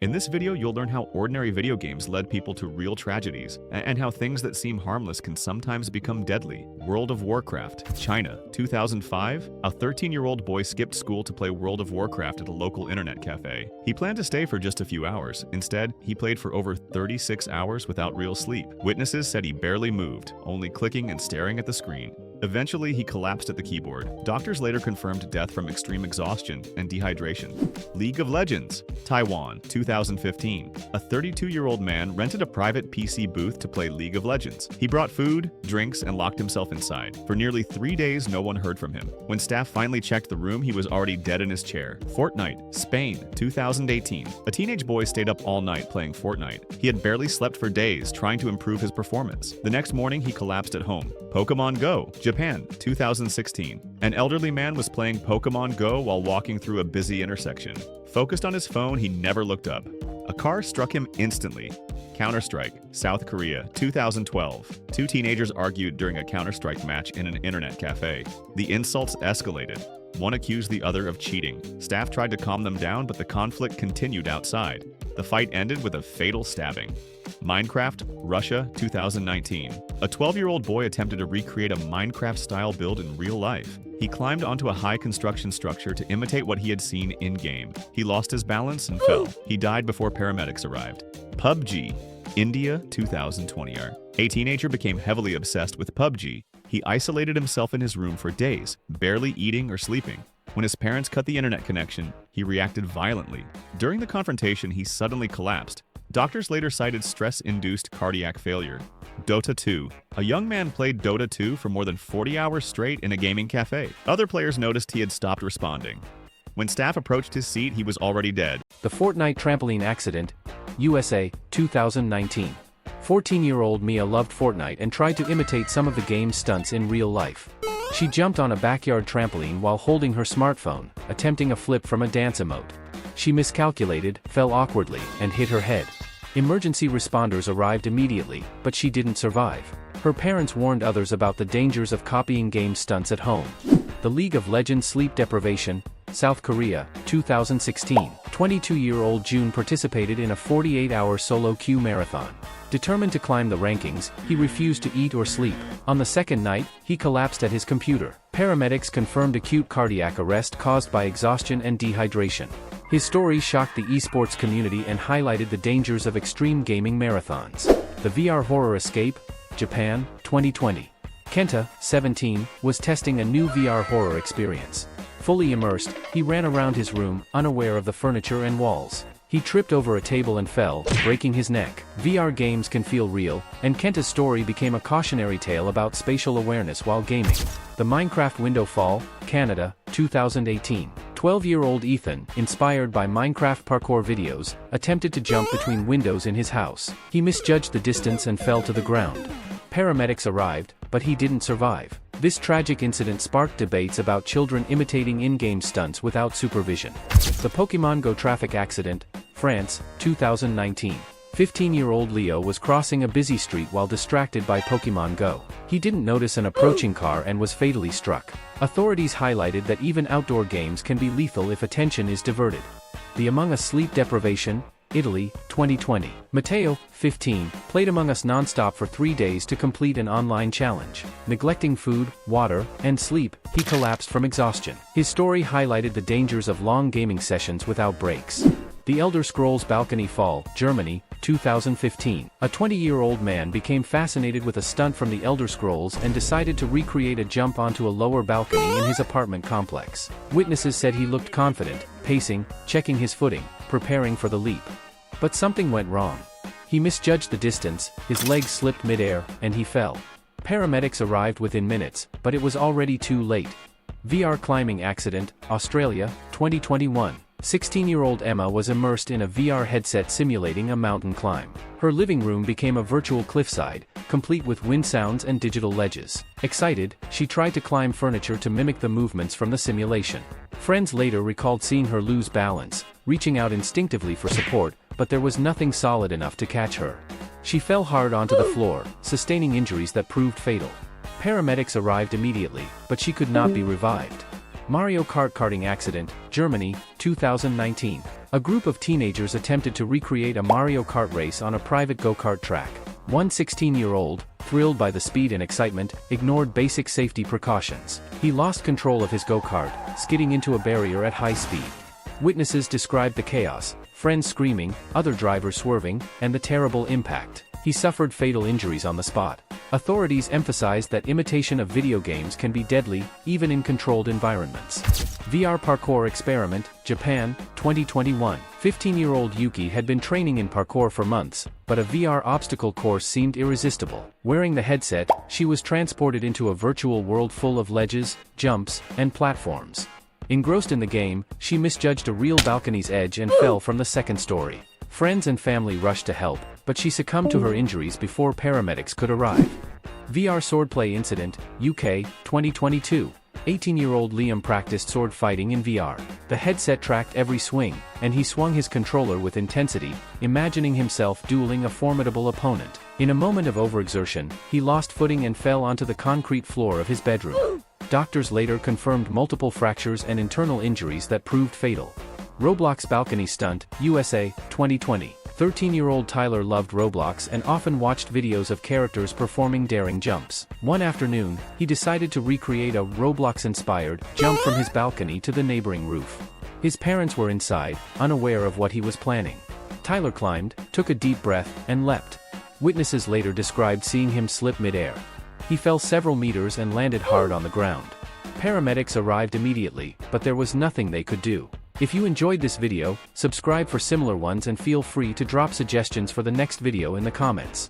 In this video, you'll learn how ordinary video games led people to real tragedies, and how things that seem harmless can sometimes become deadly. World of Warcraft, China, 2005. A 13-year-old boy skipped school to play World of Warcraft at a local internet cafe. He planned to stay for just a few hours. Instead, he played for over 36 hours without real sleep. Witnesses said he barely moved, only clicking and staring at the screen. Eventually, he collapsed at the keyboard. Doctors later confirmed death from extreme exhaustion and dehydration. League of Legends, Taiwan, 2015. A 32-year-old man rented a private PC booth to play League of Legends. He brought food, drinks, and locked himself inside. For nearly 3 days, no one heard from him. When staff finally checked the room, he was already dead in his chair. Fortnite, Spain, 2018. A teenage boy stayed up all night playing Fortnite. He had barely slept for days, trying to improve his performance. The next morning, he collapsed at home. Pokemon Go, Japan, 2016. An elderly man was playing Pokemon Go while walking through a busy intersection. Focused on his phone, he never looked up. A car struck him instantly. Counter-Strike, South Korea, 2012. Two teenagers argued during a Counter-Strike match in an internet cafe. The insults escalated. One accused the other of cheating. Staff tried to calm them down, but the conflict continued outside. The fight ended with a fatal stabbing. Minecraft, Russia, 2019. A 12-year-old boy attempted to recreate a Minecraft-style build in real life. He climbed onto a high construction structure to imitate what he had seen in-game. He lost his balance and fell. He died before paramedics arrived. PUBG, India, 2020. A teenager became heavily obsessed with PUBG. He isolated himself in his room for days, barely eating or sleeping. When his parents cut the internet connection, he reacted violently. During the confrontation, he suddenly collapsed. Doctors later cited stress-induced cardiac failure. Dota 2. A young man played Dota 2 for more than 40 hours straight in a gaming cafe. Other players noticed he had stopped responding. When staff approached his seat, he was already dead. The Fortnite trampoline accident, USA, 2019. 14-year-old Mia loved Fortnite and tried to imitate some of the game's stunts in real life. She jumped on a backyard trampoline while holding her smartphone, attempting a flip from a dance emote. She miscalculated, fell awkwardly, and hit her head. Emergency responders arrived immediately, but she didn't survive. Her parents warned others about the dangers of copying game stunts at home. The League of Legends sleep deprivation, South Korea, 2016. 22-year-old June participated in a 48-hour solo queue marathon. Determined to climb the rankings, he refused to eat or sleep. On the second night, he collapsed at his computer. Paramedics confirmed acute cardiac arrest caused by exhaustion and dehydration. His story shocked the esports community and highlighted the dangers of extreme gaming marathons. The VR horror escape, Japan, 2020. Kenta, 17, was testing a new VR horror experience. Fully immersed, he ran around his room, unaware of the furniture and walls. He tripped over a table and fell, breaking his neck. VR games can feel real, and Kenta's story became a cautionary tale about spatial awareness while gaming. The Minecraft window fall, Canada, 2018. 12-year-old Ethan, inspired by Minecraft parkour videos, attempted to jump between windows in his house. He misjudged the distance and fell to the ground. Paramedics arrived, but he didn't survive. This tragic incident sparked debates about children imitating in-game stunts without supervision. The Pokemon Go traffic accident, France, 2019. 15-year-old Leo was crossing a busy street while distracted by Pokemon Go. He didn't notice an approaching car and was fatally struck. Authorities highlighted that even outdoor games can be lethal if attention is diverted. The Among Us sleep deprivation, Italy, 2020. Matteo, 15, played Among Us non-stop for 3 days to complete an online challenge. Neglecting food, water, and sleep, he collapsed from exhaustion. His story highlighted the dangers of long gaming sessions without breaks. The Elder Scrolls Balcony Fall, Germany, 2015. A 20-year-old man became fascinated with a stunt from the Elder Scrolls and decided to recreate a jump onto a lower balcony in his apartment complex. Witnesses said he looked confident, pacing, checking his footing, preparing for the leap. But something went wrong. He misjudged the distance, his legs slipped mid-air, and he fell. Paramedics arrived within minutes, but it was already too late. VR climbing accident, Australia, 2021. 16-year-old Emma was immersed in a VR headset simulating a mountain climb. Her living room became a virtual cliffside, complete with wind sounds and digital ledges. Excited, she tried to climb furniture to mimic the movements from the simulation. Friends later recalled seeing her lose balance, reaching out instinctively for support, but there was nothing solid enough to catch her. She fell hard onto the floor, sustaining injuries that proved fatal. Paramedics arrived immediately, but she could not be revived. Mario Kart karting accident, Germany, 2019. A group of teenagers attempted to recreate a Mario Kart race on a private go-kart track. One 16-year-old, thrilled by the speed and excitement, ignored basic safety precautions. He lost control of his go-kart, skidding into a barrier at high speed. Witnesses described the chaos, friends screaming, other drivers swerving, and the terrible impact. He suffered fatal injuries on the spot. Authorities emphasized that imitation of video games can be deadly, even in controlled environments. VR parkour experiment, Japan, 2021. 15-year-old Yuki had been training in parkour for months, but a VR obstacle course seemed irresistible. Wearing the headset, she was transported into a virtual world full of ledges, jumps, and platforms. Engrossed in the game, she misjudged a real balcony's edge and fell from the second story. Friends and family rushed to help, but she succumbed to her injuries before paramedics could arrive. VR swordplay incident, UK, 2022. 18-year-old Liam practiced sword fighting in VR. The headset tracked every swing, and he swung his controller with intensity, imagining himself dueling a formidable opponent. In a moment of overexertion, he lost footing and fell onto the concrete floor of his bedroom. Doctors later confirmed multiple fractures and internal injuries that proved fatal. Roblox balcony stunt, USA, 2020. 13-year-old Tyler loved Roblox and often watched videos of characters performing daring jumps. One afternoon, he decided to recreate a Roblox-inspired jump from his balcony to the neighboring roof. His parents were inside, unaware of what he was planning. Tyler climbed, took a deep breath, and leapt. Witnesses later described seeing him slip mid-air. He fell several meters and landed hard on the ground. Paramedics arrived immediately, but there was nothing they could do. If you enjoyed this video, subscribe for similar ones and feel free to drop suggestions for the next video in the comments.